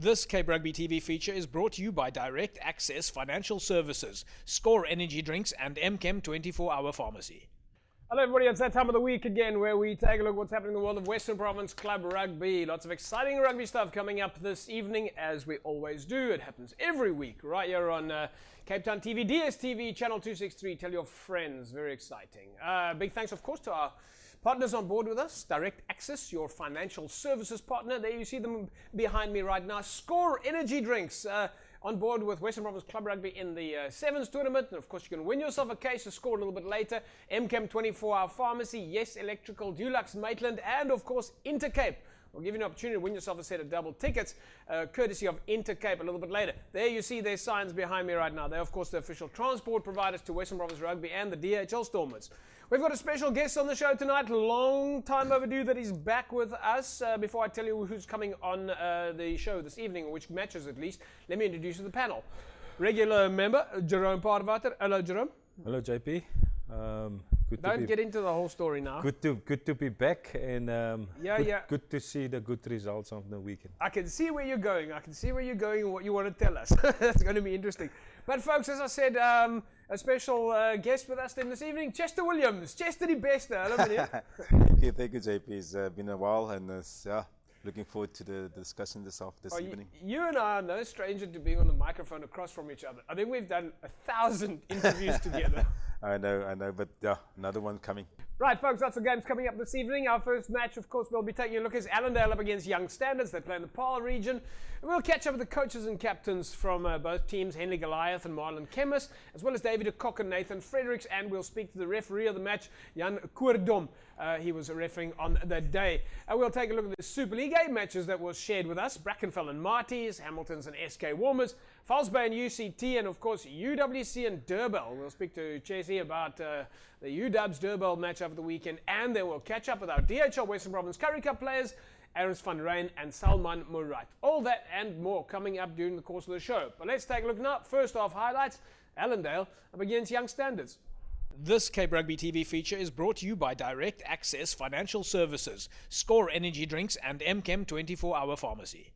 This Cape Rugby TV feature is brought to you by Direct Access Financial Services, Score Energy Drinks and MChem 24-Hour Pharmacy. Hello everybody, it's that time of the week again where we take a look at what's happening in the world of Western Province Club Rugby. Lots of exciting rugby stuff coming up this evening, as we always do. It happens every week right here on Cape Town TV, DSTV, Channel 263. Tell your friends, very exciting. Big thanks, of course, to our partners on board with us. Direct Access, your financial services partner. There you see them behind me right now. Score Energy Drinks. On board with Western Province Club Rugby in the Sevens tournament. And of course, you can win yourself a case of Score a little bit later. MChem 24-Hour Pharmacy, Yes Electrical, Dulux Maitland, and of course, Intercape. We'll give you an opportunity to win yourself a set of double tickets, courtesy of Intercape a little bit later. There you see their signs behind me right now. They're, of course, the official transport providers to Western Province Rugby and the DHL Stormers. We've got a special guest on the show tonight, long time overdue that he's back with us. Before I tell you who's coming on the show this evening, or which matches at least, let me introduce you to the panel. Regular member, Jerome Parvater. Hello, Jerome. Hello, JP. Don't get into the whole story now. Good to be back, and good to see the good results of the weekend. I can see where you're going. I can see where you're going and what you want to tell us. That's going to be interesting. But folks, as I said, a special guest with us then this evening, Chester Williams. Chester the best. Hello, Thank you, JP. It's been a while, and looking forward to the discussion this evening. You and I are no stranger to being on the microphone across from each other. I think we've done 1,000 interviews together. I know, but another one coming. Right, folks, lots of games coming up this evening. Our first match, of course, we'll be taking a look is Allendale up against Young Standards. They play in the Paarl region. And we'll catch up with the coaches and captains from both teams, Henley Goliath and Marlon Kemmis, as well as David de Kock and Nathan Fredericks. And we'll speak to the referee of the match, Jan Koerdom. He was refereeing on the day. We'll take a look at the Super League A matches that was shared with us. Brackenfell and Marties, Hamiltons and SK Warmers, False Bay and UCT, and of course UWC and Durbell. We'll speak to Chessie about the UW's Durbell match over the weekend, and then we'll catch up with our DHL Western Province Currie Cup players, Aris van Rijn and Salman Murat. All that and more coming up during the course of the show. But let's take a look now. First off, highlights. Allendale up against Young Standards. This Cape Rugby TV feature is brought to you by Direct Access Financial Services, Score Energy Drinks and MChem 24-Hour Pharmacy.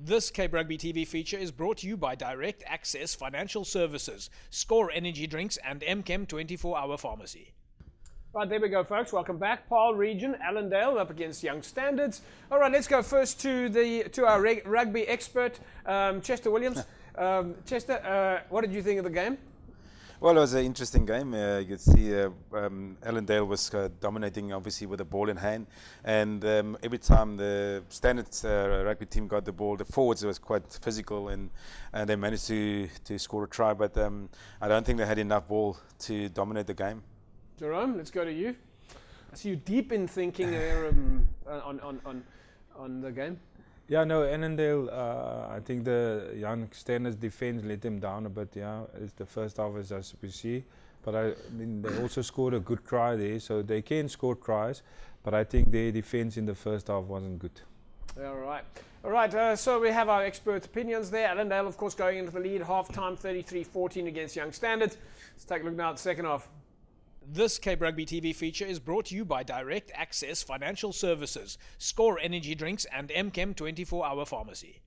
This Cape Rugby TV feature is brought to you by Direct Access Financial Services, Score Energy Drinks and MChem 24-hour pharmacy. Right, there we go, folks. Welcome back. Paarl Region, Allendale up against Young Standards. All right, let's go first to our rugby expert, Chester Williams. Chester, what did you think of the game? Well, it was an interesting game. You could see Allendale was dominating, obviously, with the ball in hand. And every time the Standards rugby team got the ball, the forwards was quite physical, and they managed to score a try. But I don't think they had enough ball to dominate the game. Jerome, let's go to you. I see you deep in thinking there on the game. Yeah, no, Annandale, I think the Young Standards defense let them down a bit, yeah. It's the first half as we see. But I mean, they also scored a good try there, so they can score tries. But I think their defense in the first half wasn't good. All right, so we have our expert opinions there. Allendale, of course, going into the lead, half-time 33-14 against Young Standards. Let's take a look now at the second half. This Cape Rugby TV feature is brought to you by Direct Access Financial Services, Score Energy Drinks and MChem 24-hour pharmacy.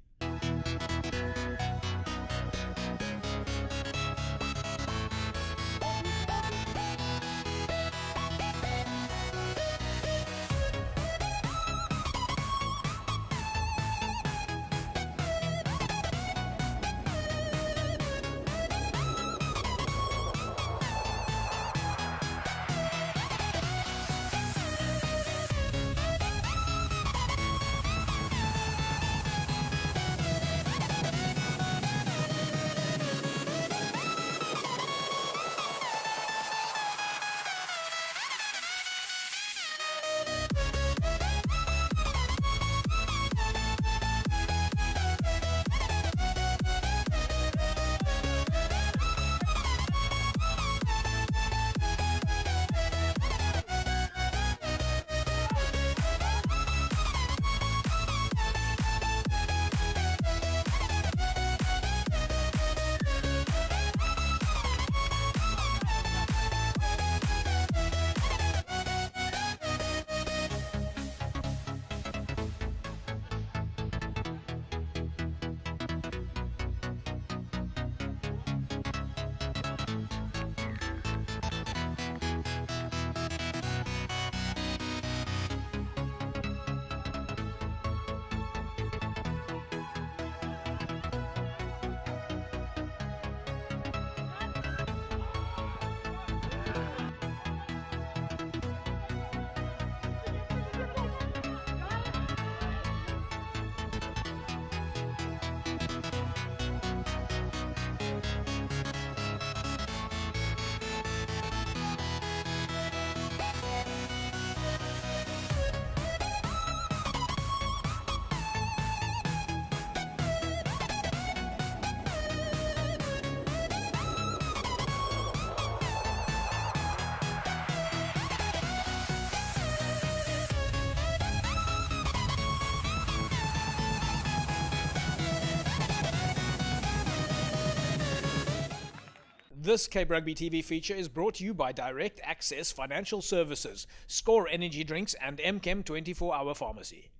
This Cape Rugby TV feature is brought to you by Direct Access Financial Services, Score Energy Drinks and MChem 24-hour pharmacy.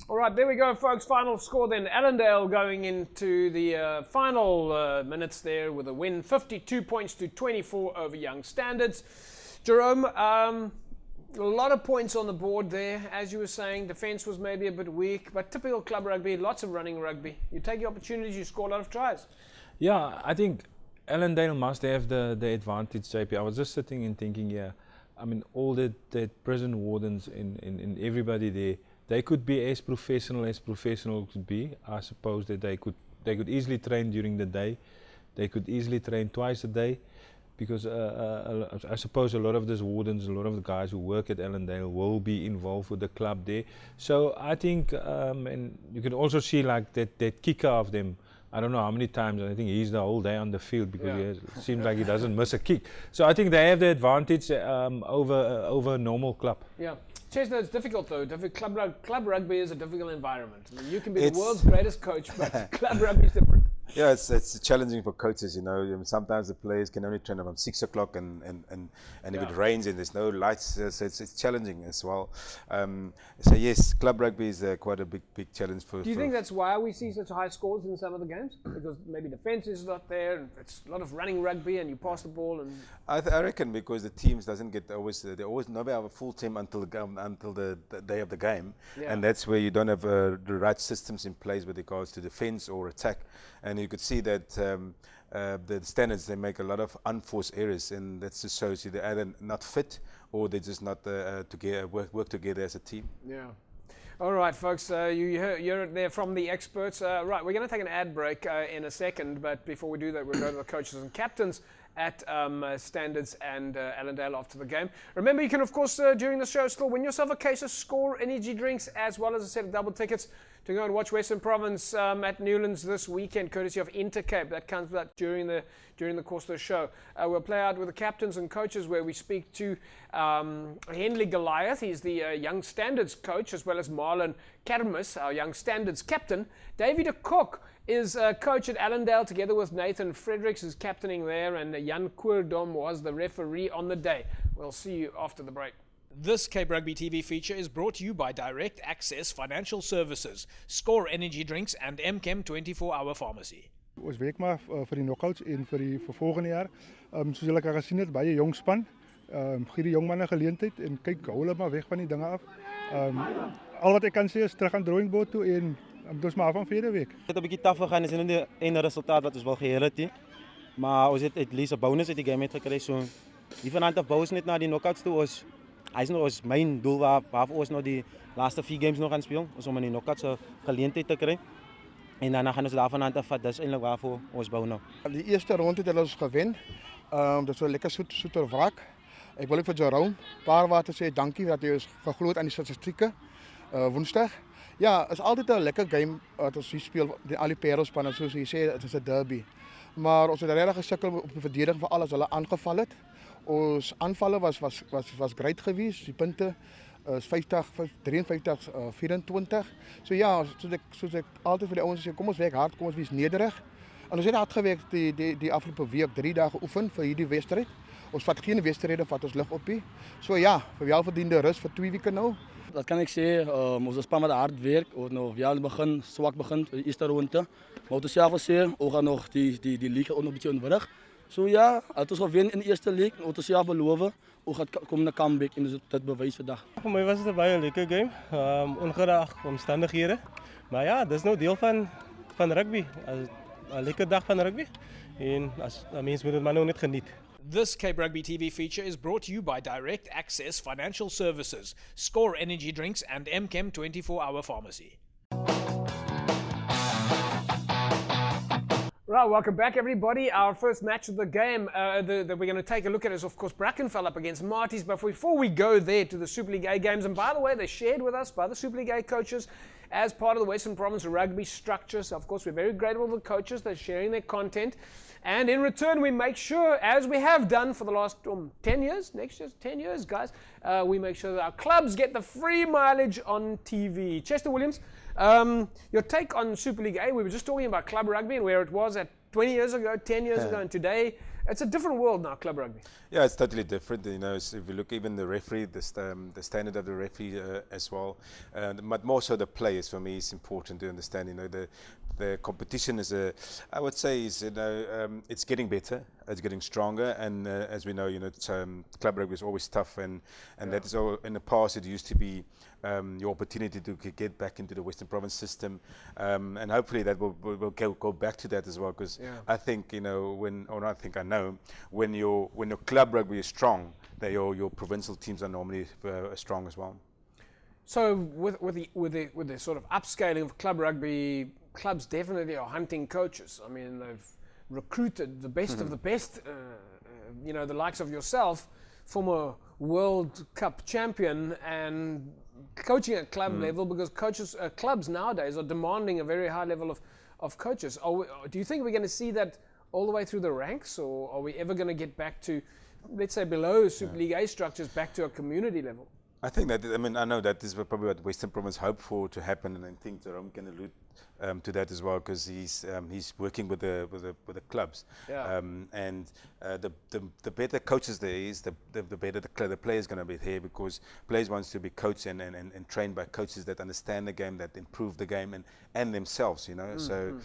All right, there we go, folks. Final score then. Allendale going into the final minutes there with a win, 52 points to 24 over Young Standards. Jerome, a lot of points on the board there. As you were saying, defense was maybe a bit weak, but typical club rugby, lots of running rugby. You take your opportunities, you score a lot of tries. Yeah, I think Allendale must have the advantage, JP. I was just sitting and thinking, yeah, I mean, all the prison wardens and everybody there, they could be as professional could be. I suppose that they could easily train during the day. They could easily train twice a day, because I suppose a lot of these wardens, a lot of the guys who work at Allendale will be involved with the club there. So I think, and you can also see like that kicker of them. I don't know how many times, I think he's the whole day on the field, because it seems like he doesn't miss a kick. So I think they have the advantage over a normal club. Yeah. Chester, it's difficult though. Club rugby is a difficult environment. I mean, you can be the world's greatest coach, but club rugby is different. Yeah, it's challenging for coaches, you know. Sometimes the players can only train from 6 o'clock, and if it rains and there's no lights, so it's challenging as well. So yes, club rugby is quite a big challenge for. Do you think that's why we see such high scores in some of the games? Because maybe defense is not there, and it's a lot of running rugby, and you pass the ball, and I reckon because the teams doesn't get they always never have a full team until the day of the game, and that's where you don't have the right systems in place with regards to defense or attack. And you could see that the standards, they make a lot of unforced errors, and that just shows you they're either not fit or they're just not together, work together as a team. Yeah. All right, folks, you hear it there from the experts. Right, we're going to take an ad break in a second, but before we do that, we'll go to the coaches and captains at Standards and Allendale after the game. Remember, you can, of course, during the show, still win yourself a case of Score energy drinks, as well as a set of double tickets to go and watch Western Province at Newlands this weekend, courtesy of Intercape. That comes out during the course of the show. We'll play out with the captains and coaches, where we speak to Henley Goliath. He's the young Standards coach, as well as Marlon Kermis, our young Standards captain. Davy de Kok is coach at Allendale, together with Nathan Fredericks, who's captaining there, and Jan Koerdom was the referee on the day. We'll see you after the break. This Cape Rugby TV feature is brought to you by Direct Access Financial Services, Score Energy Drinks and MChem 24-hour Pharmacy. Ons werk maar vir die knockouts en vir volgende jaar. Soos julle kan gesien het, baie jong span. Gee die jong manne geleentheid en kyk hou hulle maar weg van die dinge af. Al wat ek kan sê is terug aan drawing board toe en ons maar af van vierde week. Het 'n bietjie taaf gegaan, is nie die ene resultaat wat ons wil geheel het nie. Maar ons het at least 'n bonus uit die game gekry, so die vanaand af bou ons net na die knockouts toe. Hy is nog ons main doel waar ons nog die laaste 4 games nog gaan speel, is om in die knockouts 'n geleentheid te kry. En dan gaan ons daarvan aan af vat. Dis eintlik waarvoor ons bou nou. Die eerste ronde het ons gewen. Dit was 'n lekker soeter wrak. Ek wil ook vir Jerome Paarwater sê dankie dat hy ons geglo het aan die statistieke Woensdag. Ja, is altyd 'n lekker game wat ons hier speel, al die parelspanne, soos jy sê, dit is 'n derby. Maar ons het regtig gesukkel op die verdediging vir alles hulle aangeval het. Ons aanvalle was great geweest. Die punte is 53 24. So ja, soos ek altyd vir die ouens sê, kom ons werk hard, kom ons wees nederig. En ons het hard gewerk die afgelope week, 3 dae geoefen vir hierdie wedstryd. Ons vat geen wedstryde wat ons lig op nie. So ja, vir welverdiende rus vir 2 weke nou. Dat kan ik zeggen, ons span met hard werk, we nog wel zwak begint, de eerste ronde. Maar we zelf zeggen, we gaan nog die league ook nog een beetje onderweg. Zo ja, als we winnen in de eerste league, we zelf beloven, we gaan komen naar comeback en dat bewijs vandaag. Voor mij was het een baie leuke game, ongeacht omstandigheden. Maar ja, dat is nou deel van rugby, een leuke dag van rugby. En als mensen moeten het maar nog niet genieten. This Cape Rugby TV feature is brought to you by Direct Access Financial Services, Score Energy Drinks and MChem 24-hour Pharmacy. Right, welcome back everybody. Our first match of the game that we're going to take a look at is of course Brackenfell up against Marties. But before we go there to the Super League A games, and by the way, they're shared with us by the Super League A coaches as part of the Western Province rugby structure. So of course we're very grateful to the coaches. They're sharing their content. And in return, we make sure, as we have done for the last 10 years, next year's 10 years, guys, we make sure that our clubs get the free mileage on TV. Chester Williams, your take on Super League A, we were just talking about club rugby and where it was at 20 years ago, 10 years ago, and today. It's a different world now, club rugby. Yeah, it's totally different. You know, so if you look even the referee, the standard of the referee as well, but more so the players for me is important to understand. You know, the competition is I would say is it's getting better, it's getting stronger, and as we know, you know, club rugby is always tough, and that is all. In the past, it used to be your opportunity to get back into the Western Province system, and hopefully that will go back to that as well. Because I think I know when your club rugby is strong, that your provincial teams are normally strong as well. So with the sort of upscaling of club rugby, clubs definitely are hunting coaches. I mean, they've recruited the best of the best. You know, the likes of yourself, former World Cup champion, and coaching at club level, because clubs nowadays are demanding a very high level of coaches. Do you think we're going to see that all the way through the ranks, or are we ever going to get back to, let's say, below Super League A structures, back to a community level? I think that, I mean, I know that is probably what Western Province hoped for to happen, and I think Jerome can allude to that as well, because he's working with the clubs. Yeah. The better coaches there is, the better the player is going to be here, because players wants to be coached and trained by coaches that understand the game, that improve the game and themselves, you know. So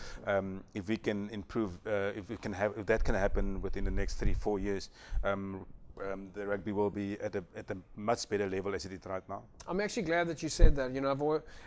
if we can improve, if that can happen within the next 3-4 years, the rugby will be at a much better level as it is right now. I'm actually glad that you said that. You know,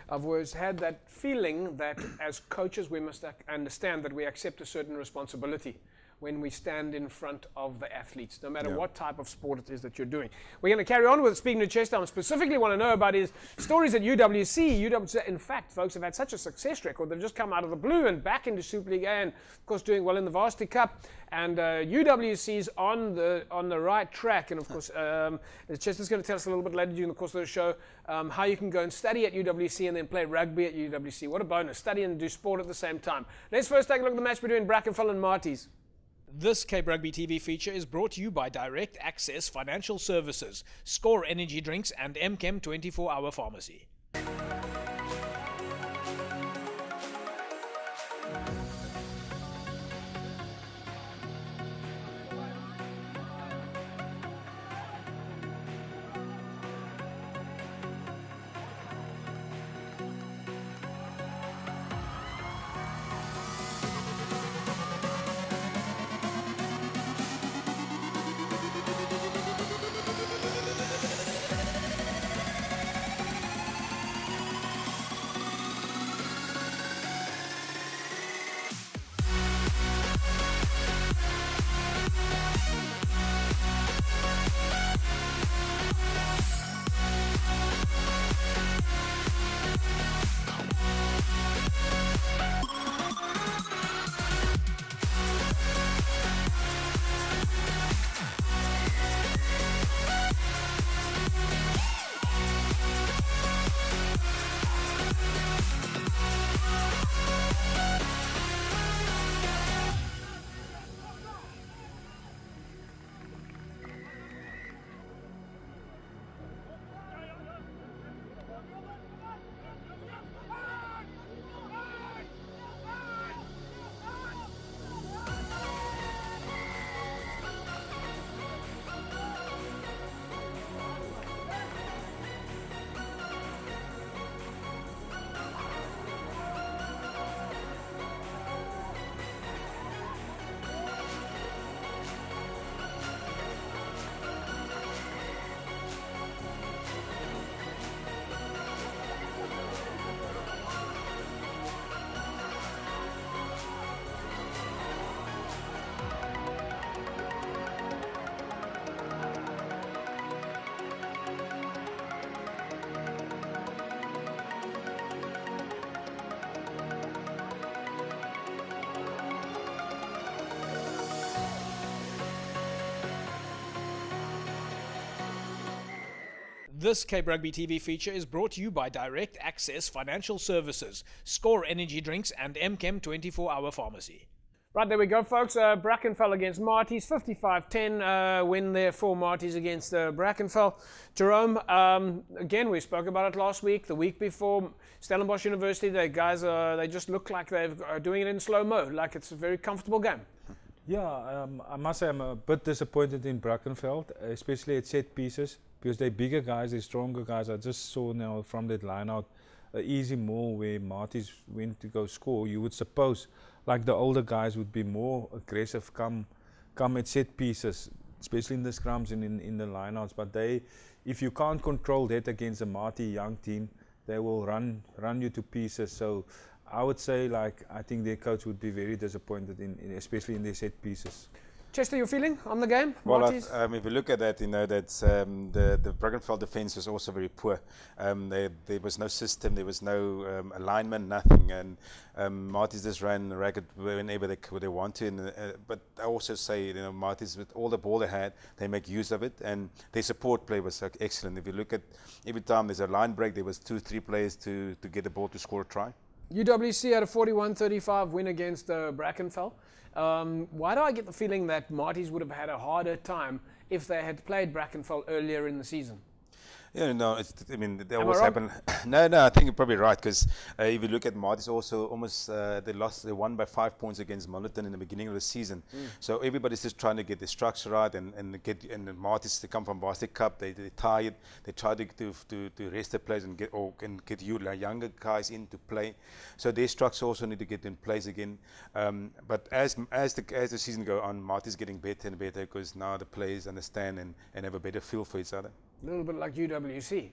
I've always had that feeling that as coaches we must understand that we accept a certain responsibility when we stand in front of the athletes, no matter what type of sport it is that you're doing. We're going to carry on with speaking to Chester. I specifically want to know about his stories at UWC. In fact, folks have had such a success record. They've just come out of the blue and back into Super League A, and of course doing well in the Varsity Cup. And UWC's on the right track. And of course, Chester's going to tell us a little bit later during the course of the show how you can go and study at UWC and then play rugby at UWC. What a bonus! Study and do sport at the same time. Let's first take a look at the match between Brackenfell and Marties. This Cape Rugby TV feature is brought to you by Direct Access Financial Services, Score Energy Drinks and MChem 24-Hour Pharmacy. This Cape Rugby TV feature is brought to you by Direct Access Financial Services, Score Energy Drinks and MChem 24-Hour Pharmacy. Right, there we go, folks. Brackenfell against Marties, 55-10 win there for Marties against Brackenfell. Jerome, again, we spoke about it last week, the week before. Stellenbosch University, they guys, they just look like they're doing it in slow-mo, like it's a very comfortable game. Yeah, I must say I'm a bit disappointed in Brackenfell, especially at set pieces, because they're bigger guys, they're stronger guys. I just saw now from that line out an easy maul where Marties went to go score. You would suppose like the older guys would be more aggressive come at set pieces, especially in the scrums and in the lineouts. But they, if you can't control that against a Marty young team, they will run you to pieces. So I would say, like, I think their coach would be very disappointed especially in their set pieces. Chester, your feeling on the game? Well, if you look at that, you know that the Brackenfell defence was also very poor. There was no system, there was no alignment, nothing, and Marties just ran ragged whenever they want to. But I also say, you know, Marties, with all the ball they had, they make use of it, and their support play was excellent. If you look at every time there's a line break, there was 2-3 players to get the ball to score a try. UWC had a 41-35 win against Brackenfell. Why do I get the feeling that Marties would have had a harder time if they had played Brackenfell earlier in the season? Yeah, no, I mean, they Am I always wrong? happen. No, I think you're probably right, because if you look at Marty's also almost, they won by 5 points against Molliton in the beginning of the season. So everybody's just trying to get the structure right, and the Marty's, they come from Varsity Cup, they're tired, they try to rest the players and get younger guys in to play. So their structure also need to get in place again. But as the season goes on, Marty's getting better and better, because now the players understand and have a better feel for each other. A little bit like UWC.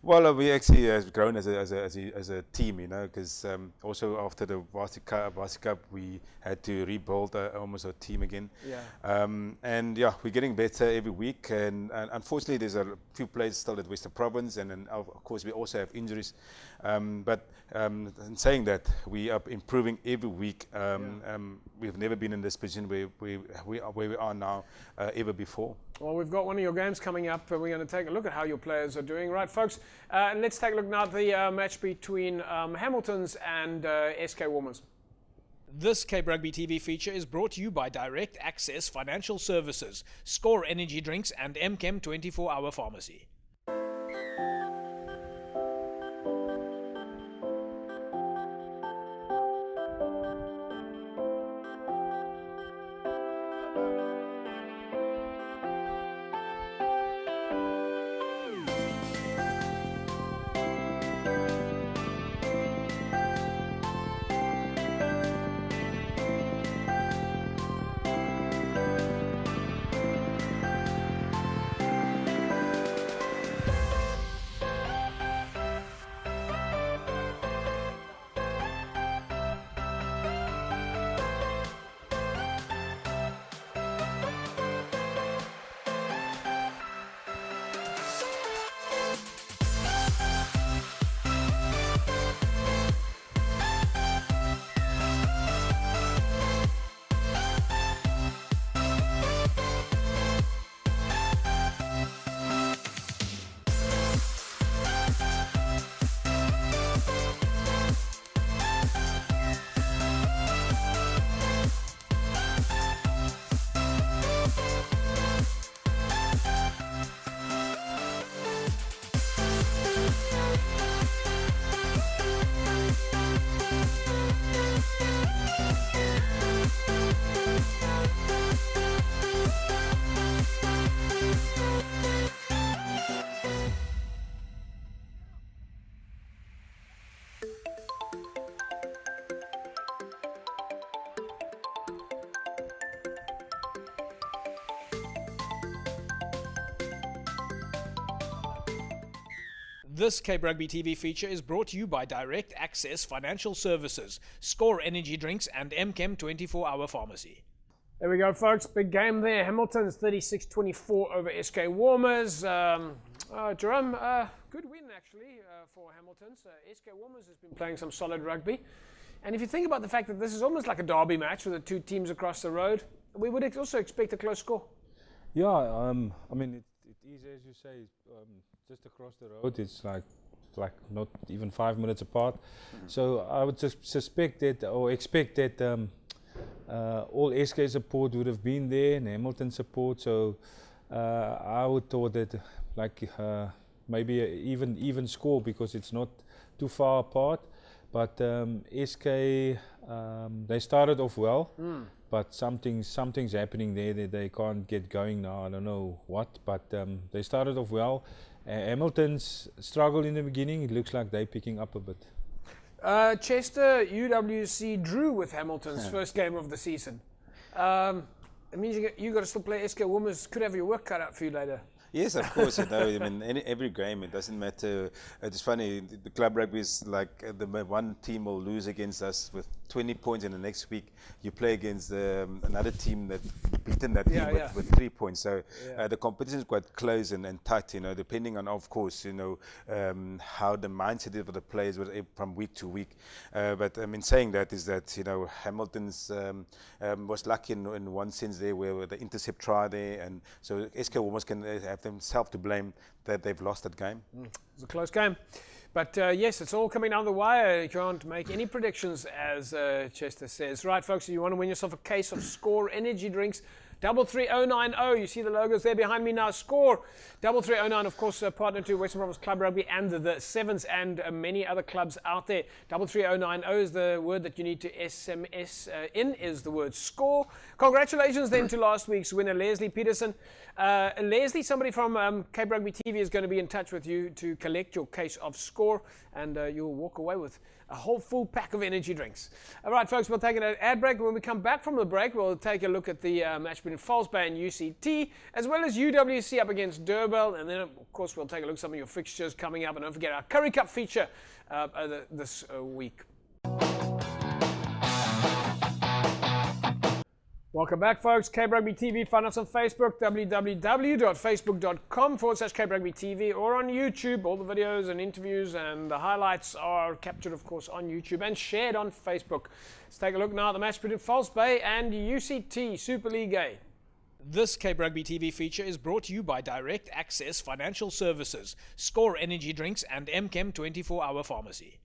Well, we actually have grown as a team, you know, because also after the Varsity Cup, we had to rebuild almost our team again. Yeah. And yeah, we're getting better every week. And unfortunately, there's a few players still at Western Province, and then of course we also have injuries. But in saying that, we are improving every week. We've never been in this position where we are now ever before. Well, we've got one of your games coming up. We're going to take a look at how your players are doing. Right, folks, and let's take a look now at the match between Hamiltons and SK Warmers. This Cape Rugby TV feature is brought to you by Direct Access Financial Services, Score Energy Drinks and MChem 24-hour Pharmacy. This Cape Rugby TV feature is brought to you by Direct Access Financial Services, Score Energy Drinks and MChem 24-hour Pharmacy. There we go, folks. Big game there. Hamilton's 36-24 over SK Warmers. Jerome, good win actually for Hamilton's. SK Warmers has been playing some solid rugby. And if you think about the fact that this is almost like a derby match with the two teams across the road, we would also expect a close score. Yeah, I mean, it is, as you say, just across the road. It's like not even 5 minutes apart. So I would just suspect that, or expect that all SK support would have been there, and Hamilton support. So I would thought that maybe an even score, because it's not too far apart. But SK, they started off well. But something's happening there that they can't get going now. I don't know what, but they started off well. Hamilton's struggled in the beginning. It looks like they're picking up a bit. Chester, UWC drew with Hamilton's first game of the season. It means you got to still play SK Warmers. Could have your work cut out for you later. Yes, of course. You know, I mean, every game, it doesn't matter. It's funny, the club rugby is like the one team will lose against us with 20 points, and the next week you play against another team that beaten that team with 3 points. So the competition is quite close and tight, you know, depending on, of course, you know, how the mindset is for the players from week to week. But I mean, saying that is that, you know, Hamilton's was lucky in one sense there, where the intercept try there, and so SK Warmers can have themselves to blame that they've lost that game. It was a close game. But yes, it's all coming down the wire. You can't make any predictions, as Chester says. Right, folks, if you want to win yourself a case of Score Energy Drinks, 33090. You see the logos there behind me now. Score 33009, of course, partner to Western Province Club Rugby and the Sevens and many other clubs out there. 33090 is the word that you need to SMS in, is the word score. Congratulations then to last week's winner, Leslie Peterson. Leslie, somebody from Cape Rugby TV is going to be in touch with you to collect your case of score, and you'll walk away with a whole full pack of energy drinks. All right, folks, we'll take an ad break. When we come back from the break, we'll take a look at the match between False Bay and UCT, as well as UWC up against Durban, and then, of course, we'll take a look at some of your fixtures coming up, and don't forget our Curry Cup feature this week. Welcome back, folks. Cape Rugby TV. Find us on Facebook, www.facebook.com/Cape Rugby TV, or on YouTube. All the videos and interviews and the highlights are captured, of course, on YouTube and shared on Facebook. Let's take a look now at the match between False Bay and UCT Super League A. This Cape Rugby TV feature is brought to you by Direct Access Financial Services, Score Energy Drinks, and MChem 24-Hour Pharmacy.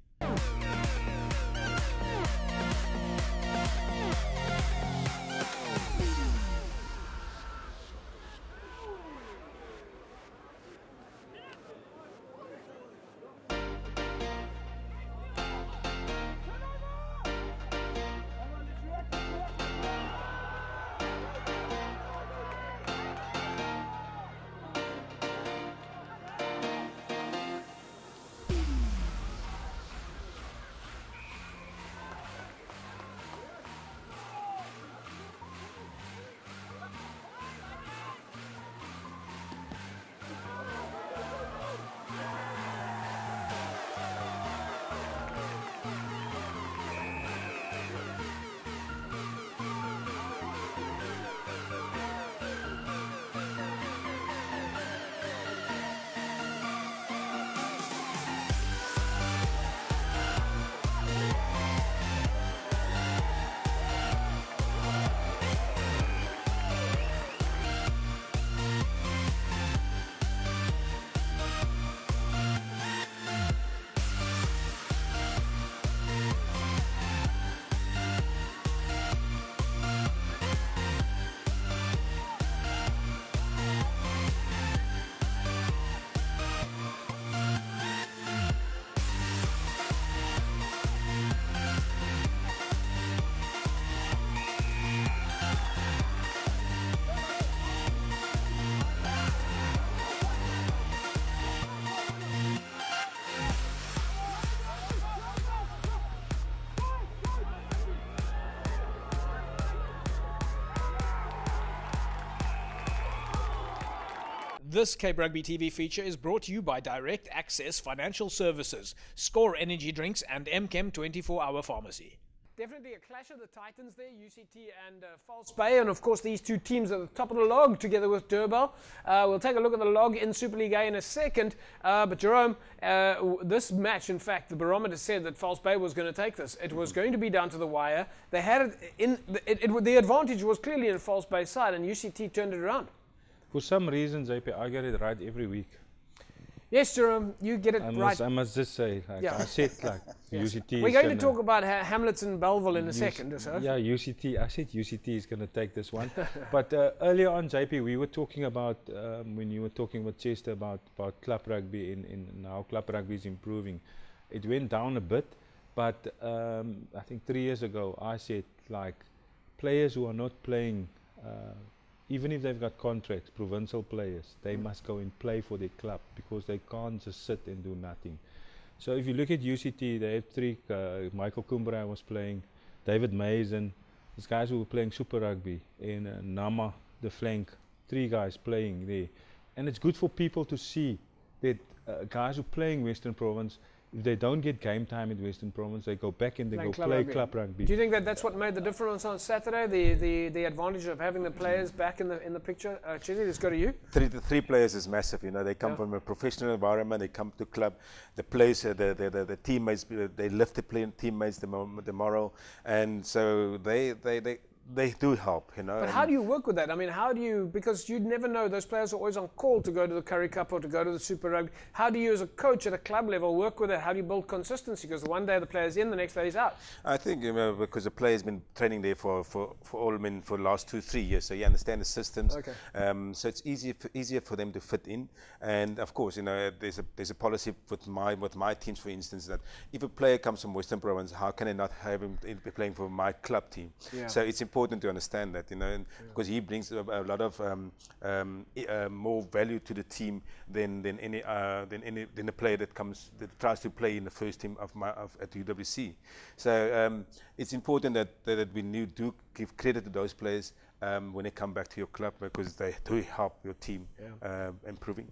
This Cape Rugby TV feature is brought to you by Direct Access Financial Services, Score Energy Drinks, and MChem 24-Hour Pharmacy. Definitely a clash of the titans there, UCT and False Bay, and of course these two teams at the top of the log together with Durban. We'll take a look at the log in Super League A in a second, but Jerome, this match, in fact, the barometer said that False Bay was going to take this. It was going to be down to the wire. They had it the advantage was clearly in False Bay's side, and UCT turned it around. For some reason, JP, I get it right every week. Yes, Jerome, you get it right. I must just say, like, Yeah. I said, like, Yes. UCT We're is going to gonna- talk about Hamlets and Belleville in a second, so. Yeah, UCT, I said UCT is going to take this one. But earlier on, JP, we were talking about, when you were talking with Chester about club rugby and how club rugby is improving. It went down a bit, but I think 3 years ago, I said, like, players who are not playing, even if they've got contracts, provincial players, they must go and play for their club because they can't just sit and do nothing. So if you look at UCT, they have three, Michael Kumbra was playing, David Mason, these guys who were playing Super Rugby, and Nama, the flank, three guys playing there. And it's good for people to see that guys who are playing Western Province, if they don't get game time in Western Province, they go back and they go play club rugby. Do you think that that's what made the difference on Saturday? The advantage of having the players back in the picture. Chizzy, let's go to you. The three players is massive. You know, they come from a professional environment. They come to club. The players, the teammates, they lift the teammates, the moral, and so they they do help, you know. But how do you work with that? I mean, how do you, because you'd never know, those players are always on call to go to the Currie Cup or to go to the Super Rugby. How do you as a coach at a club level work with that? How do you build consistency? Because one day the player's in, the next day he's out. I think because the player's been training there for the last 2-3 years, so you understand the systems. Okay. So it's easier for them to fit in. And of course, you know, there's a policy with my teams, for instance, that if a player comes from Western Province, how can I not have him be playing for my club team? Yeah. So it's important to understand that, you know, because he brings a lot of more value to the team than a player that tries to play in the first team at UWC. So it's important that we do give credit to those players when they come back to your club, because they do help your team improving.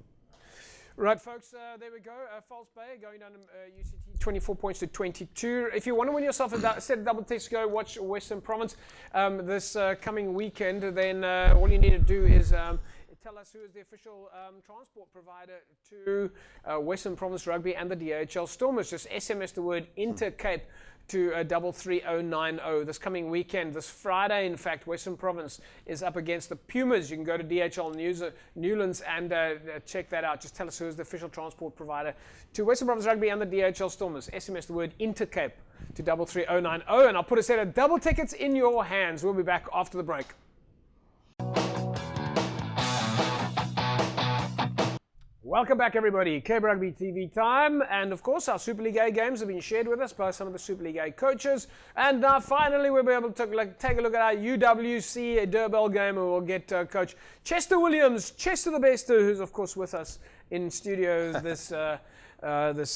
Right, folks, there we go. False Bay going down to UCT 24 points to 22. If you want to win yourself a set of double tickets, go watch Western Province this coming weekend. Then all you need to do is tell us who is the official transport provider to Western Province Rugby and the DHL Stormers. Just SMS the word Intercape to 33090 this coming weekend. This Friday, in fact, Western Province is up against the Pumas. You can go to DHL Newlands and check that out. Just tell us who is the official transport provider to Western Province Rugby and the DHL Stormers. SMS the word Intercape to 33090, and I'll put a set of double tickets in your hands. We'll be back after the break. Welcome back, everybody. Cape Rugby TV time. And of course, our Super League A games have been shared with us by some of the Super League A coaches. And now finally, we'll be able to take a look at our UWC Durban game, and we'll get Coach Chester Williams, Chester the Bester, who's of course with us in studio this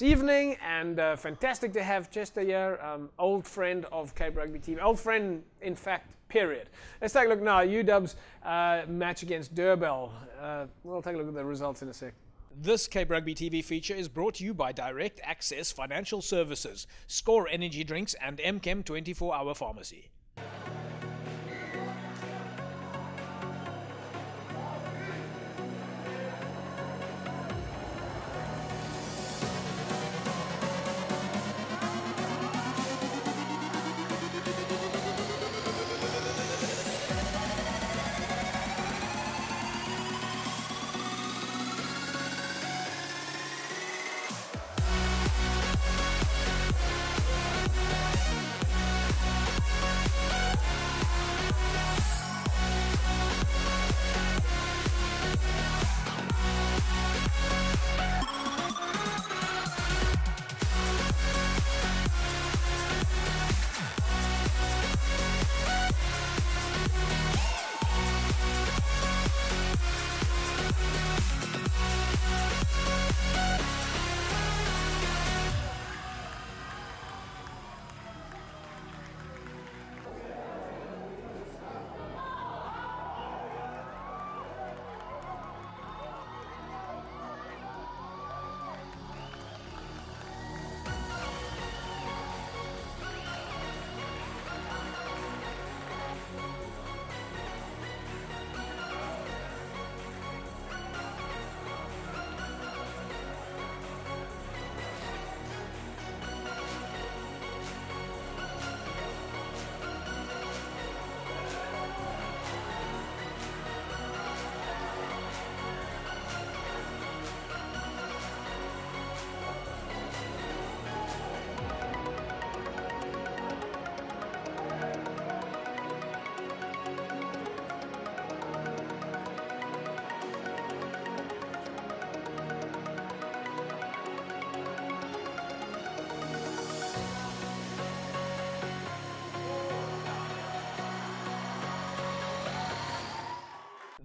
evening. And fantastic to have Chester here, old friend of Cape Rugby TV. Old friend, in fact, period. Let's take a look now. UW's match against Durban. We'll take a look at the results in a sec. This Cape Rugby TV feature is brought to you by Direct Access Financial Services, Score Energy Drinks, and MChem 24-Hour Pharmacy.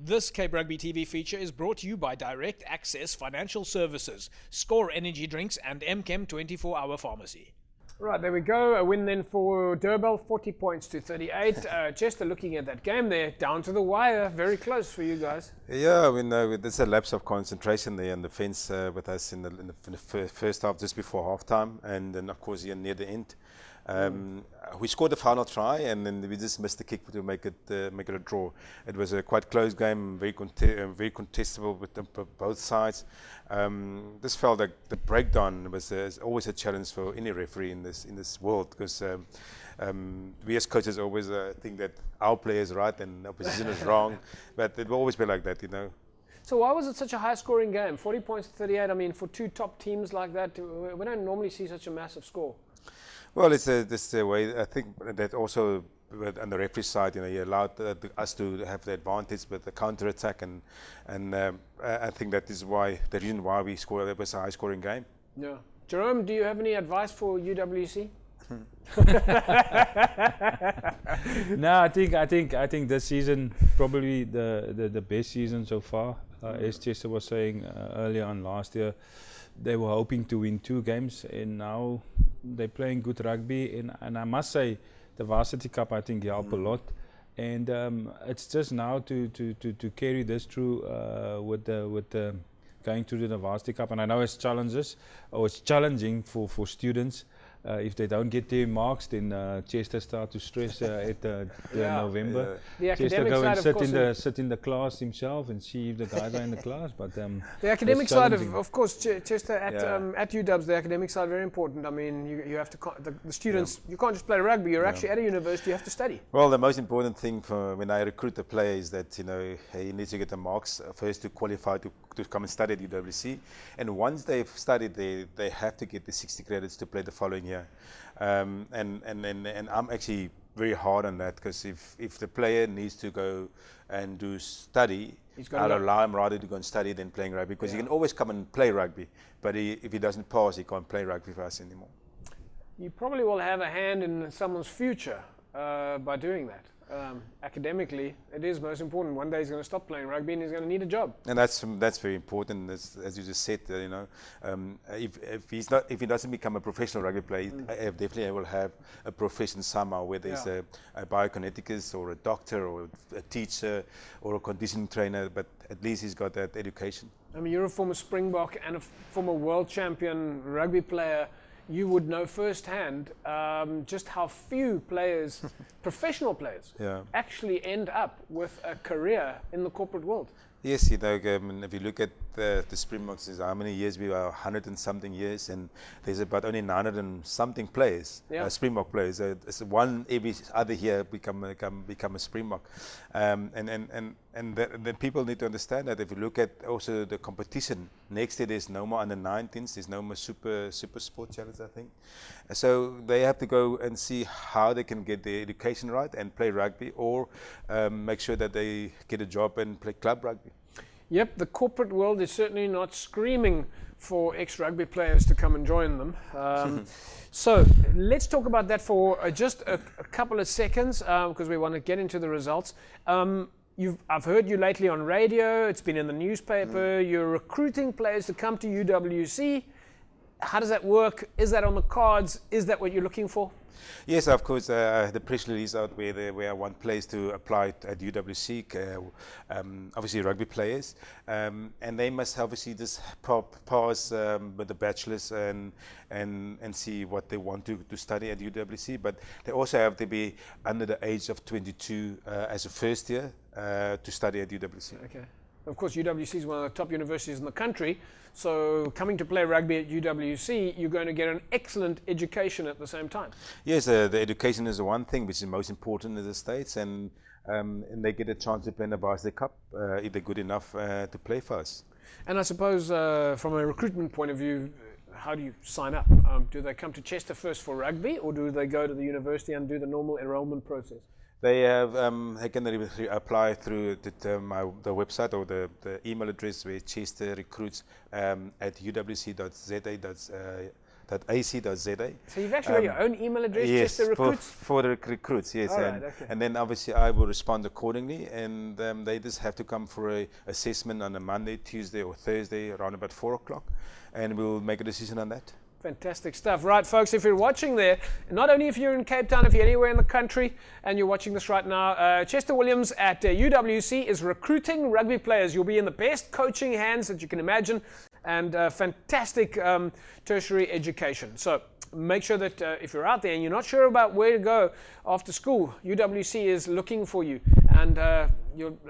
This Cape Rugby TV feature is brought to you by Direct Access Financial Services, Score Energy Drinks, and MChem 24-Hour Pharmacy. Right, there we go. A win then for Durban, 40 points to 38. Chester, looking at that game there, down to the wire, very close for you guys. Yeah, I mean, there's a lapse of concentration there on the fence with us in the first half, just before halftime, and then of course here near the end. We scored the final try, and then we just missed the kick to make it a draw. It was a quite close game, very contestable with both sides. Just felt like the breakdown is always a challenge for any referee in this world, because We as coaches always think that our player is right and opposition is wrong, but it will always be like that, you know. So why was it such a high-scoring game? 40 points to 38. I mean, for two top teams like that, we don't normally see such a massive score. Well, it's this way. I think that also on the referee side, you know, he allowed us to have the advantage with the counter attack, and I think that is why the reason why we scored. It was a high-scoring game. Yeah. Jerome, do you have any advice for UWC? No, I think this season probably the best season so far. As Chester was saying earlier on last year, they were hoping to win 2 games, and now they're playing good rugby. And I must say, the Varsity Cup I think helped a lot. And it's just now to carry this through with the going to the Varsity Cup. And I know it's challenging for students. If they don't get their marks, then Chester start to stress at November. The Chester academic go side, and sit in the class himself and see if the guys are in the class. But the academic side, of course, Chester at UWs, the academic side very important. I mean, you have to the students. You can't just play rugby. You're actually at a university. You have to study. Well, the most important thing for when I recruit a player is that, you know, he needs to get the marks first to qualify to come and study at UWC, and once they've studied, they have to get the 60 credits to play the following year. And I'm actually very hard on that, because if the player needs to go and do study, I'll allow him rather to go and study than playing rugby, because he can always come and play rugby, but if he doesn't pass, he can't play rugby for us anymore. You probably will have a hand in someone's future by doing that. Academically, it is most important. One day he's going to stop playing rugby and he's going to need a job. And that's very important, as you just said. You know, if he doesn't become a professional rugby player, I definitely will have a profession somehow, whether it's a biokineticist or a doctor or a teacher or a conditioning trainer. But at least he's got that education. I mean, you're a former Springbok and a former world champion rugby player. You would know firsthand just how few players, professional players, actually end up with a career in the corporate world. Yes, you know, if you look at the Springboks, how many years we are, 100 and something years, and there's about only 900 and something players, Springbok players. It's one every other year become a Springbok, and the people need to understand that. If you look at also the competition, next year there's no more under 19s, there's no more super sport challenge, I think. So they have to go and see how they can get their education right and play rugby, or make sure that they get a job and play club rugby. Yep, the corporate world is certainly not screaming for ex-rugby players to come and join them. So let's talk about that for just a couple of seconds, because we want to get into the results. I've heard you lately on radio, it's been in the newspaper, you're recruiting players to come to UWC. How does that work? Is that on the cards? Is that what you're looking for? Yes, of course. The press release out where I want players to apply at UWC, obviously rugby players, and they must obviously just pass with the bachelor's and see what they want to study at UWC. But they also have to be under the age of 22 as a first year to study at UWC. Okay. Of course, UWC is one of the top universities in the country, so coming to play rugby at UWC, you're going to get an excellent education at the same time. Yes, the education is the one thing which is most important in the States, and they get a chance to play in the Varsity Cup if they're good enough to play for us. And I suppose from a recruitment point of view, how do you sign up? Do they come to Chester first for rugby, or do they go to the university and do the normal enrollment process? They have they can apply through the website or the email address, where Chester recruits at uwc.za.ac.za. So you've actually got your own email address, yes, Chester recruits? For the recruits, yes. Right, and then obviously I will respond accordingly, and they just have to come for a assessment on a Monday, Tuesday or Thursday around about 4 o'clock, and we'll make a decision on that. Fantastic stuff. Right, folks, if you're watching there, not only if you're in Cape Town, if you're anywhere in the country and you're watching this right now, Chester Williams at UWC is recruiting rugby players. You'll be in the best coaching hands that you can imagine, and fantastic tertiary education. So make sure that if you're out there and you're not sure about where to go after school, UWC is looking for you. and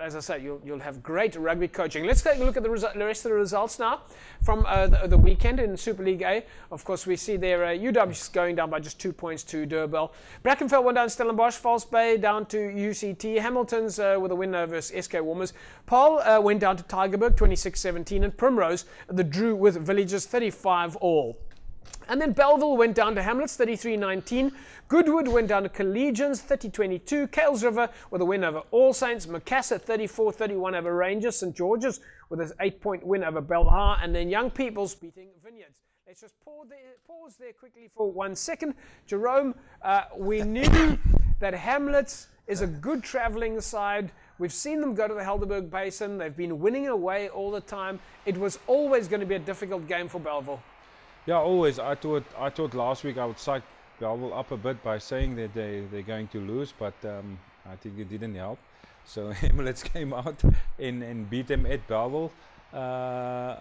as I say, you'll have great rugby coaching. Let's take a look at the rest of the results now from the weekend in Super League A. Of course, we see there UW's going down by just 2 points to Durban. Brackenfell went down to Stellenbosch. False Bay down to UCT. Hamilton's with a win over SK Warmers. Paul went down to Tygerberg 26-17, and Primrose the drew with Villages 35-all. And then Belleville went down to Hamlets 33-19. Goodwood went down to Collegians 30-22. Kales River with a win over All Saints. Macassar 34-31 over Rangers. St George's with an 8-point win over Belhar. And then Young People's beating Vineyards. Let's just pause there quickly for 1 second. Jerome, we knew that Hamlets is a good travelling side. We've seen them go to the Helderberg Basin. They've been winning away all the time. It was always going to be a difficult game for Belleville. Yeah, always. I thought last week I would psych Belleville up a bit by saying that they're going to lose, but I think it didn't help. So Hamlets came out and beat them at Belleville. Yeah,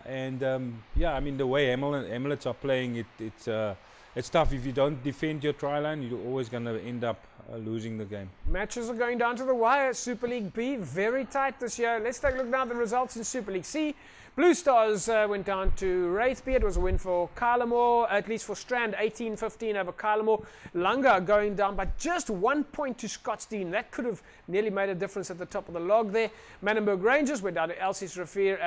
I mean, the way Hamlets are playing, it's tough. If you don't defend your try line, you're always going to end up losing the game. Matches are going down to the wire. Super League B, very tight this year. Let's take a look now at the results in Super League C. Blue Stars went down to Wraithby. It was a win for Kylemore, at least for Strand, 18-15 over Kylemore. Lunga going down by just 1 point to Scottsdene. That could have nearly made a difference at the top of the log there. Manenberg Rangers went down to Elsie's Rivier.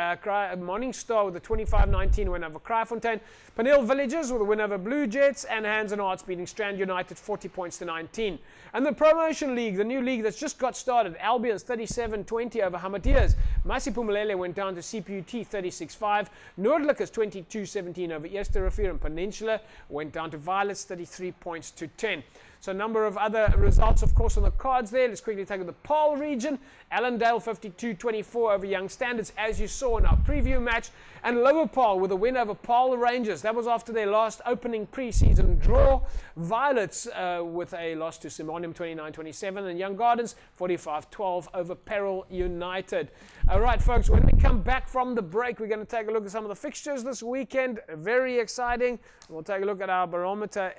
Morningstar with a 25-19 win over Kraaifontein. Paneel Villages with a win over Blue Jets, and Hands and Hearts beating Strand United 40 points to 19. And the Promotion League, the new league that's just got started, Albion's 37-20 over Hamadias. Masipumalele went down to CPUT 36-5. Noordelijkers 22-17 over Eerste Rivier, and Peninsula went down to Violets 33 points to 10. So a number of other results, of course, on the cards there. Let's quickly take a look at the Paarl region. Allendale 52-24 over Young Standards, as you saw in our preview match. And Lower Paarl with a win over Paarl Rangers. That was after their last opening pre-season draw. Violets with a loss to Simonium 29-27. And Young Gardens 45-12 over Peril United. All right, folks, when we come back from the break, we're going to take a look at some of the fixtures this weekend. Very exciting. We'll take a look at our barometer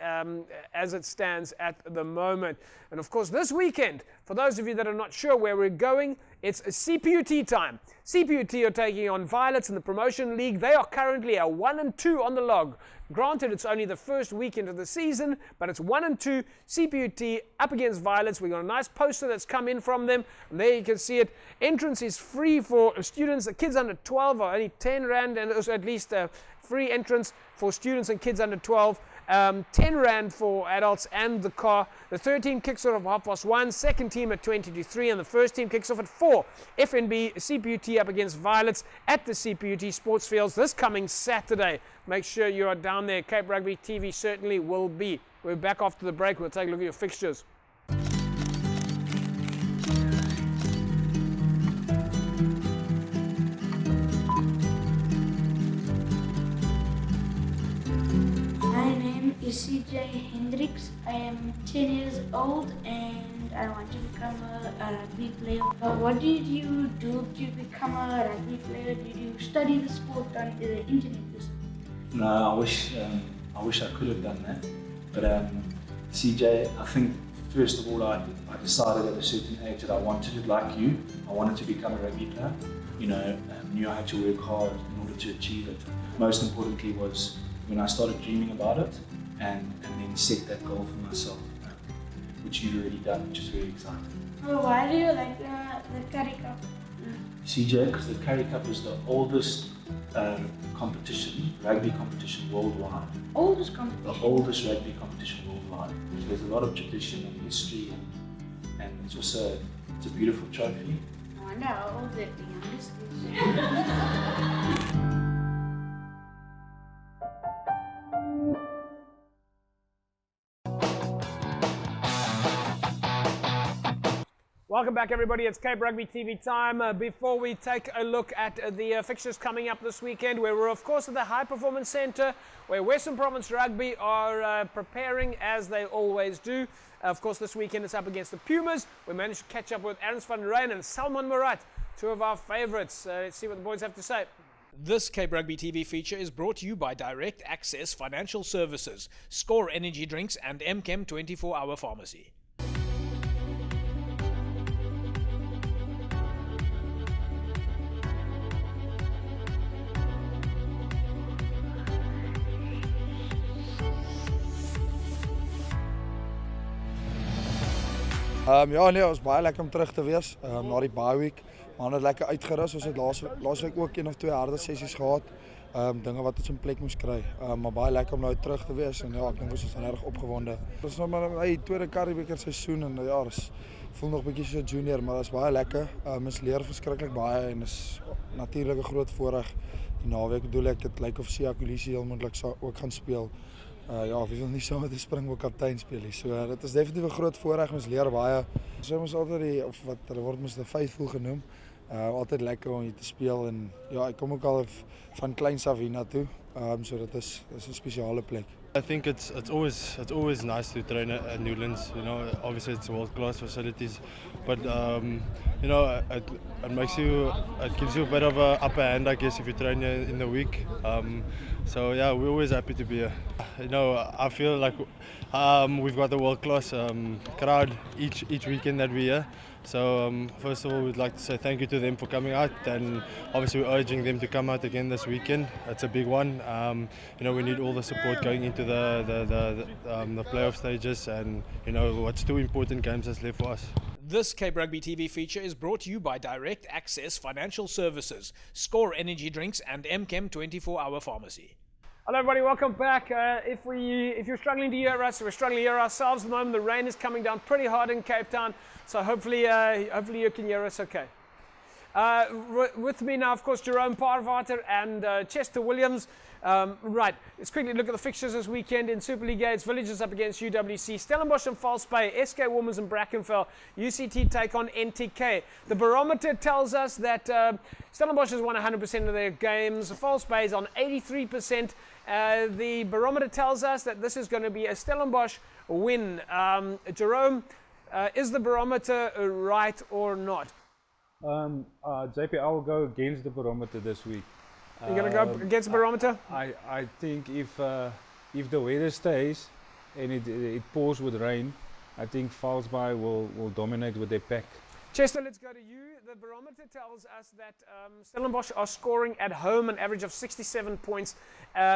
as it stands at the moment. And of course, this weekend, for those of you that are not sure where we're going, it's a CPUT time. CPUT are taking on Violets in the Promotion League. They are currently a 1-2 on the log. Granted, it's only the first weekend of the season, but it's 1-2 CPUT up against Violets. We've got a nice poster that's come in from them, and there you can see it. Entrance is free for students. The kids under 12 are only 10 Rand, and also at least free entrance for students and kids under 12. 10 Rand for adults and the car. The third team kicks off at 1:30. Second team at 20-3, and the first team kicks off at 4. FNB CPUT up against Violets at the CPUT Sports Fields this coming Saturday. Make sure you are down there. Cape Rugby TV certainly will be. We're back after the break. We'll take a look at your fixtures. CJ Hendricks. I am 10 years old and I want to become a rugby player. What did you do to become a rugby player? Did you study the sport on the internet? No, I wish I could have done that. But CJ, I think first of all I decided at a certain age that I wanted it like you. I wanted to become a rugby player. You know, knew I had to work hard in order to achieve it. Most importantly was when I started dreaming about it, and then set that goal for myself, which you've already done, which is very exciting. Well, why do you like the Currie Cup? CJ, because the Currie Cup is the oldest competition, rugby competition worldwide. Oldest competition? The oldest rugby competition worldwide. So there's a lot of tradition and history, and it's also a beautiful trophy. I wonder how old the youngest is. Welcome back, everybody. It's Cape Rugby TV time. Before we take a look at the fixtures coming up this weekend, where we're, of course, at the High Performance Centre, where Western Province Rugby are preparing as they always do. Of course, this weekend it's up against the Pumas. We managed to catch up with Ernst van Rijn and Salman Murat, two of our favourites. Let's see what the boys have to say. This Cape Rugby TV feature is brought to you by Direct Access Financial Services, Score Energy Drinks, and MChem 24-Hour Pharmacy. Ja nee, ons baie lekker om terug te wees na die bye week. Maar net lekker uitgerus. Ons het laas week ook 1 of 2 harde sessies gehad. Dinge wat ons in plek moes kry. Maar baie lekker om nou terug te wees en ja, ek dink ons is reg opgewonde. Dit is nog maar my tweede Karibeker seisoen en ja, dis voel nog 'n bietjie soos 'n junior, maar dit is baie lekker. Mens leer verskriklik baie en is natuurlik 'n groot voorreg. Die naweek bedoel ek, dit lyk of Siya Kolisi heel moontlik ook gaan speel. Ja, wie wil nie saam met die Springbok kaptein speel nie. So dit is definitief 'n groot voorreg, mens leer baie. So ons altyd of wat hulle word mos die faithful genoem. Altyd lekker om hier te speel en ja, ek kom ook al van kleins af hiernatoe. So dit is 'n spesiale plek. I think it's always nice to train at Newlands. You know, obviously it's world-class facilities, but you know, it makes you, it gives you a bit of a upper hand, I guess, if you train in the week. So yeah, we're always happy to be here. You know, I feel like we've got the world-class crowd each weekend that we're here. So first of all, we'd like to say thank you to them for coming out, and obviously we're urging them to come out again this weekend. It's a big one. You know, we need all the support going into the playoff stages, and you know, what's 2 important games that's left for us. This Cape Rugby TV feature is brought to you by Direct Access Financial Services, Score Energy Drinks and MChem 24-hour Pharmacy. Hello everybody, welcome back. If you're struggling to hear us, we're struggling to hear ourselves at the moment. The rain is coming down pretty hard in Cape Town, so hopefully you can hear us okay. With me now, of course, Jerome Parvater and Chester Williams. Right, let's quickly look at the fixtures this weekend in Super League A. It's Villages up against UWC, Stellenbosch and False Bay, SK Women's and Brackenfell, UCT take on NTK. The barometer tells us that Stellenbosch has won 100% of their games, False Bay is on 83%. The barometer tells us that this is going to be a Stellenbosch win. Jerome, is the barometer right or not? JP, I will go against the barometer this week. You're going to go against the barometer? I think if the weather stays and it pours with rain, I think False Bay will dominate with their pack. Chester, let's go to you. The barometer tells us that Stellenbosch are scoring at home an average of 67 points.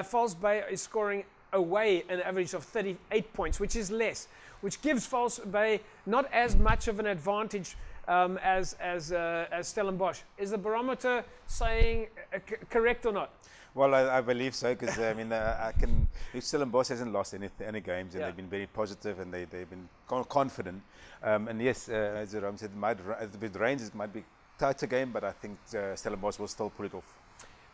False Bay is scoring away an average of 38 points, which is less, which gives False Bay not as much of an advantage as Stellenbosch. Is the barometer saying correct or not? Well, I believe so, because I mean, if Stellenbosch hasn't lost any games, and they've been very positive and they've been confident. And yes, as Jerome said, with rains it might be a tighter game, but I think Stellenbosch will still pull it off.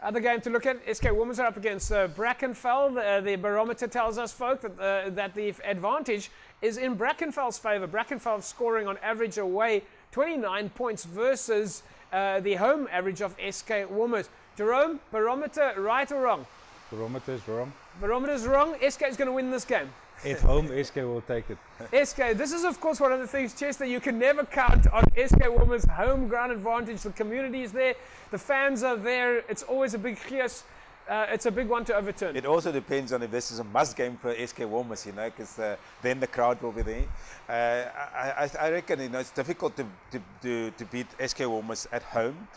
Other game to look at, SK Women's are up against Brackenfell. The barometer tells us, folk, that the advantage is in Brackenfell's favour. Brackenfell scoring on average away 29 points versus the home average of SK Women's. Jerome, barometer right or wrong? Barometer is wrong. Barometer is wrong. SK is going to win this game. At home, SK will take it. SK, this is of course one of the things, Chester, you can never count on SK Women's home ground advantage. The community is there, the fans are there, it's always a big gees. It's a big one to overturn. It also depends on if this is a must game for SK Women's, you know, because then the crowd will be there. I reckon, you know, it's difficult to beat SK Women's at home.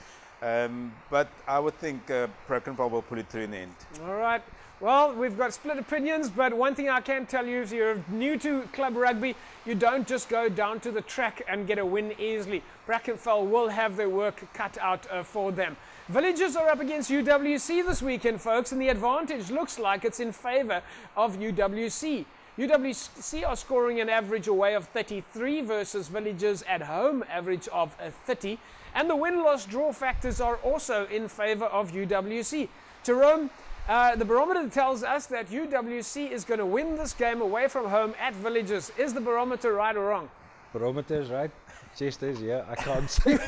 But I would think Brackenfell will pull it through in the end. All right. Well, we've got split opinions, but one thing I can tell you, if you're new to club rugby, you don't just go down to the track and get a win easily. Brackenfell will have their work cut out for them. Villages are up against UWC this weekend, folks, and the advantage looks like it's in favour of UWC. UWC are scoring an average away of 33 versus Villages at home average of 30. And the win-loss draw factors are also in favour of UWC. Jerome, the barometer tells us that UWC is going to win this game away from home at Villages. Is the barometer right or wrong? Barometer is right. Chester is, yeah, I can't say.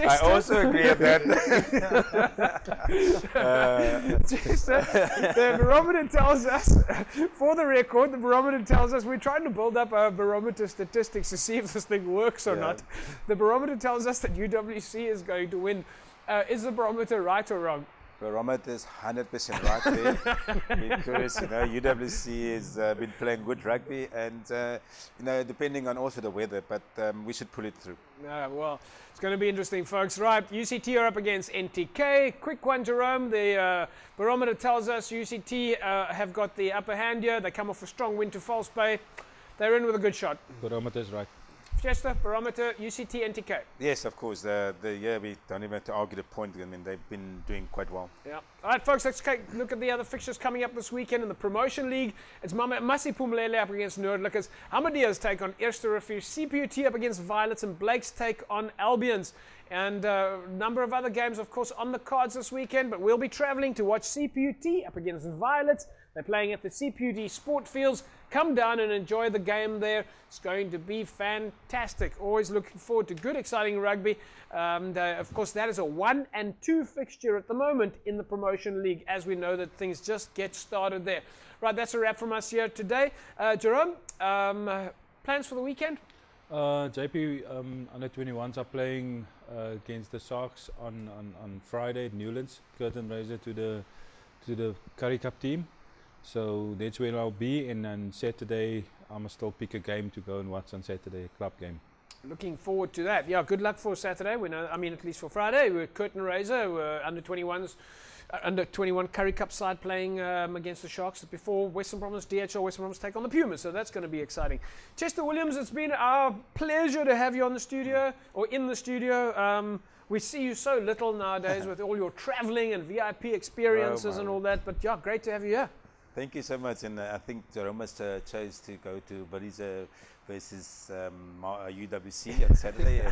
I also agree with that. Chester, the barometer tells us, for the record, the barometer tells us, we're trying to build up our barometer statistics to see if this thing works or not. The barometer tells us that UWC is going to win. Is the barometer right or wrong? Barometer is 100% right there, because you know UWC has been playing good rugby, and you know, depending on also the weather, but we should pull it through. Well, it's going to be interesting, folks. Right, UCT are up against NTK. Quick one, Jerome. The barometer tells us UCT have got the upper hand here. They come off a strong win to False Bay. They're in with a good shot. Barometer's right. Chester, Barometer, UCT, NTK. Yes, of course. We don't even have to argue the point. I mean, they've been doing quite well. Yeah. All right, folks, let's take a look at the other fixtures coming up this weekend in the Promotion League. It's Masi Pumlele up against Noordlikers. Hamadia's take on Eerste Rivier. CPUT up against Violets, and Blake's take on Albions. And a number of other games, of course, on the cards this weekend. But we'll be traveling to watch CPUT up against Violets. They're playing at the CPUT Sport Fields. Come down and enjoy the game there. It's going to be fantastic. Always looking forward to good, exciting rugby. Of course, that is a 1 and 2 fixture at the moment in the Promotion League, as we know that things just get started there. Right, that's a wrap from us here today. Jerome, plans for the weekend? JP under 21s are playing against the Sharks on Friday at Newlands. Curtain raiser to the Currie Cup team. So that's where I'll be, and then Saturday I must still pick a game to go and watch on Saturday, a club game. Looking forward to that. Yeah, good luck for Saturday. We know, I mean, at least for Friday, we're curtain raiser, we're under 21s, under 21 Currie Cup side playing against the Sharks before Western Province, DHL Western Province take on the Pumas. So that's going to be exciting. Chester Williams, it's been our pleasure to have you on the studio, or in the studio. We see you so little nowadays with all your traveling and VIP experiences and all that. But yeah, great to have you here. Thank you so much, and I think Jerome chose to go to Bariza versus UWC on Saturday,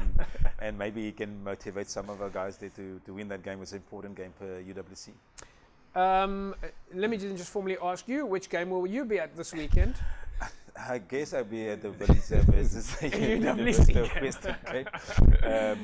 and maybe he can motivate some of our guys there to win that game. It's an important game for UWC. Let me just formally ask you, which game will you be at this weekend? I guess I'll be at the Belize versus UWC Western Cape.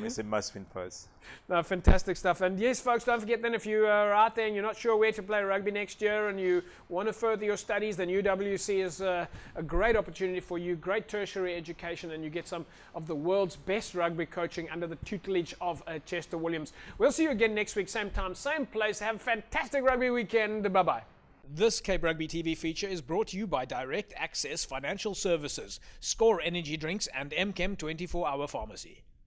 It's a must-win for us. No, fantastic stuff. And yes, folks, don't forget then, if you are out there and you're not sure where to play rugby next year and you want to further your studies, then UWC is a great opportunity for you, great tertiary education, and you get some of the world's best rugby coaching under the tutelage of Chester Williams. We'll see you again next week, same time, same place. Have a fantastic rugby weekend. Bye-bye. This Cape Rugby TV feature is brought to you by Direct Access Financial Services, Score Energy Drinks, and MChem 24-Hour Pharmacy.